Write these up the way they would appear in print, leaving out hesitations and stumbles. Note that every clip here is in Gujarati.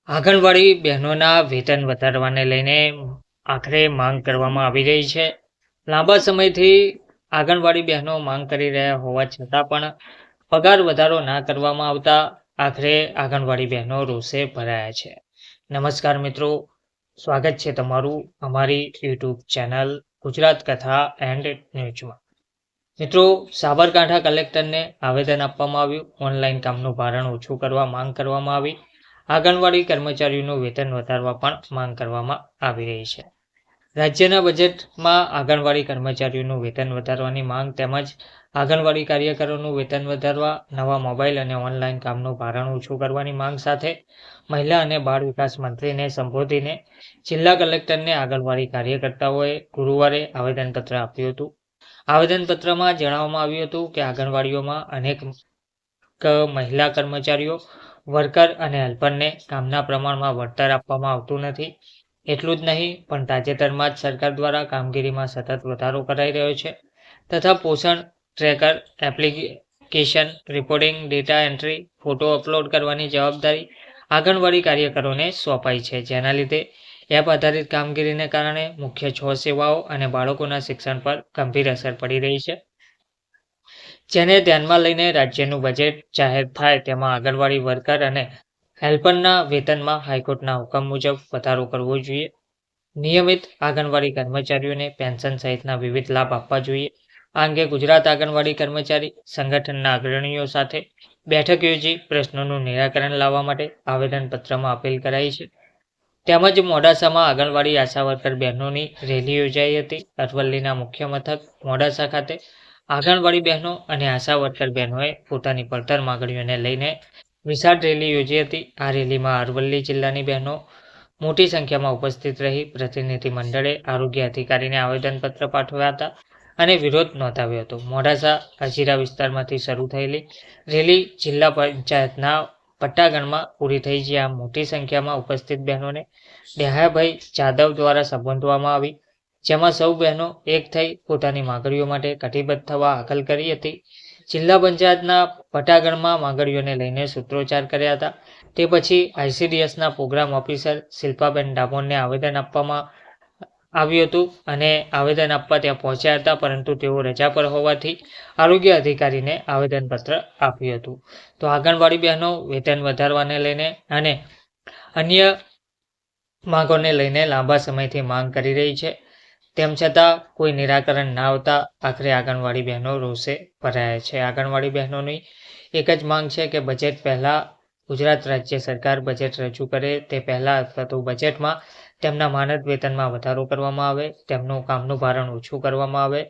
આંગણવાડી બહેનોના વેતન વધારવાને લઈને આખરે માંગ કરવામાં આવી રહી છે. લાંબા સમયથી આંગણવાડી બહેનો માંગ કરી રહ્યા હોવા છતાં પણ પગાર વધારો ના કરવામાં આવતા આખરે આંગણવાડી બહેનો રોષે ભરાયા છે. નમસ્કાર મિત્રો, સ્વાગત છે તમારું અમારી યુટ્યુબ ચેનલ ગુજરાત કથા એન્ડ ન્યૂઝમાં. મિત્રો, સાબરકાંઠા કલેક્ટરને આવેદન આપવામાં આવ્યું. ઓનલાઈન કામનું ભારણ ઓછું કરવા માંગ કરવામાં આવી. આંગણવાડી કર્મચારીઓનું વેતન વધારવા પણ માંગ કરવામાં આવી રહી છે. રાજ્યના બજેટમાં આંગણવાડી કર્મચારીઓનું વેતન વધારવાની માંગ તેમજ આંગણવાડી કાર્યકરોનું વેતન વધારવા, નવા મોબાઈલ અને ઓનલાઈન કામનું ભારણ ઓછું કરવાની માંગ સાથે મહિલા અને બાળ વિકાસ મંત્રીને સંબોધીને જિલ્લા કલેક્ટરને આંગણવાડી કાર્યકર્તાઓએ ગુરુવારે આવેદનપત્ર આપ્યું હતું. આવેદનપત્રમાં જણાવવામાં આવ્યું હતું કે આંગણવાડીઓમાં અનેક મહિલા કર્મચારીઓ, વર્કર અને હેલ્પરને કામના પ્રમાણમાં વળતર આપવામાં આવતું નથી. એટલું જ નહીં, પણ તાજેતરમાં જ સરકાર દ્વારા કામગીરીમાં સતત વધારો કરાઈ રહ્યો છે તથા પોષણ tracker application, reporting, data entry, photo upload કરવાની જવાબદારી આંગણવાડી કાર્યકરોને સોંપાઈ છે. જેના લીધે એપ આધારિત કામગીરીને કારણે મુખ્ય 6 સેવાઓ અને બાળકોના શિક્ષણ પર ગંભીર અસર પડી રહી છે. જેને ધ્યાનમાં લઈને રાજ્યનું બજેટ જાહેર થાય તેમાં આંગણવાડી વર્કર અને હેલ્પરના વેતનમાં હાઈકોર્ટના હુકમ મુજબ વધારો કરવો જોઈએ. નિયમિત આંગણવાડી કર્મચારીઓને પેન્શન સહિતના વિવિધ લાભ આપવા જોઈએ. આ અંગે ગુજરાત આંગણવાડી કર્મચારી સંગઠનના અગ્રણીઓ સાથે બેઠક યોજી પ્રશ્નોનું નિરાકરણ લાવવા માટે આવેદનપત્રમાં અપીલ કરાઈ છે. તેમજ મોડાસામાં આંગણવાડી આશા વર્કર બહેનોની રેલી યોજાઈ હતી. અરવલ્લીના મુખ્ય મથક મોડાસા ખાતે આંગણવાડી બહેનો અને આશા વર્કર બહેનોએ પોતાની પડતર માંગણીઓને લઈને વિશાળ રેલી યોજી હતી. આ રેલીમાં અરવલ્લી જિલ્લાની બહેનો મોટી સંખ્યામાં ઉપસ્થિત રહી પ્રતિનિધિ મંડળે આરોગ્ય અધિકારીને આવેદનપત્ર પાઠવ્યા હતા અને વિરોધ નોંધાવ્યો હતો. મોડાસા હજીરા વિસ્તારમાંથી શરૂ થયેલી રેલી જિલ્લા પંચાયતના પટ્ટાગણમાં પૂરી થઈ, જ્યાં મોટી સંખ્યામાં ઉપસ્થિત બહેનોને ડેહાભાઈ જાદવ દ્વારા સંબોધવામાં આવી, જેમાં સૌ બહેનો એક થઈ પોતાની માંગણીઓ માટે કટિબદ્ધ થવા હાકલ કરી હતી. જિલ્લા પંચાયતના પટાગણમાં માંગણીઓને લઈને સૂત્રોચ્ચાર કર્યા હતા. તે પછી ICDSના પ્રોગ્રામ ઓફિસર શિલ્પાબેન ડામોરને આવેદન આપવામાં આવ્યું હતું અને આવેદન આપવા ત્યાં પહોંચ્યા હતા, પરંતુ તેઓ રજા પર હોવાથી આરોગ્ય અધિકારીને આવેદનપત્ર આપ્યું હતું. તો આંગણવાડી બહેનો વેતન વધારવાને લઈને અને અન્ય માંગોને લઈને લાંબા સમયથી માંગ કરી રહી છે. તેમ છતાં કોઈ નિરાકરણ ના આવતા આખરે આંગણવાડી બહેનો રોષે ભરાયા છે. આંગણવાડી બહેનોની એક જ માંગ છે કે બજેટ પહેલાં ગુજરાત રાજ્ય સરકાર બજેટ રજૂ કરે તે પહેલાં અથવા તો બજેટમાં તેમના માનદ વેતનમાં વધારો કરવામાં આવે, તેમનું કામનું ભારણ ઓછું કરવામાં આવે,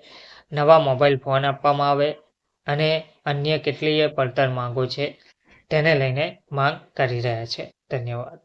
નવા મોબાઈલ ફોન આપવામાં આવે અને અન્ય કેટલીય પડતર માંગો છે તેને લઈને માંગ કરી રહ્યા છે. ધન્યવાદ.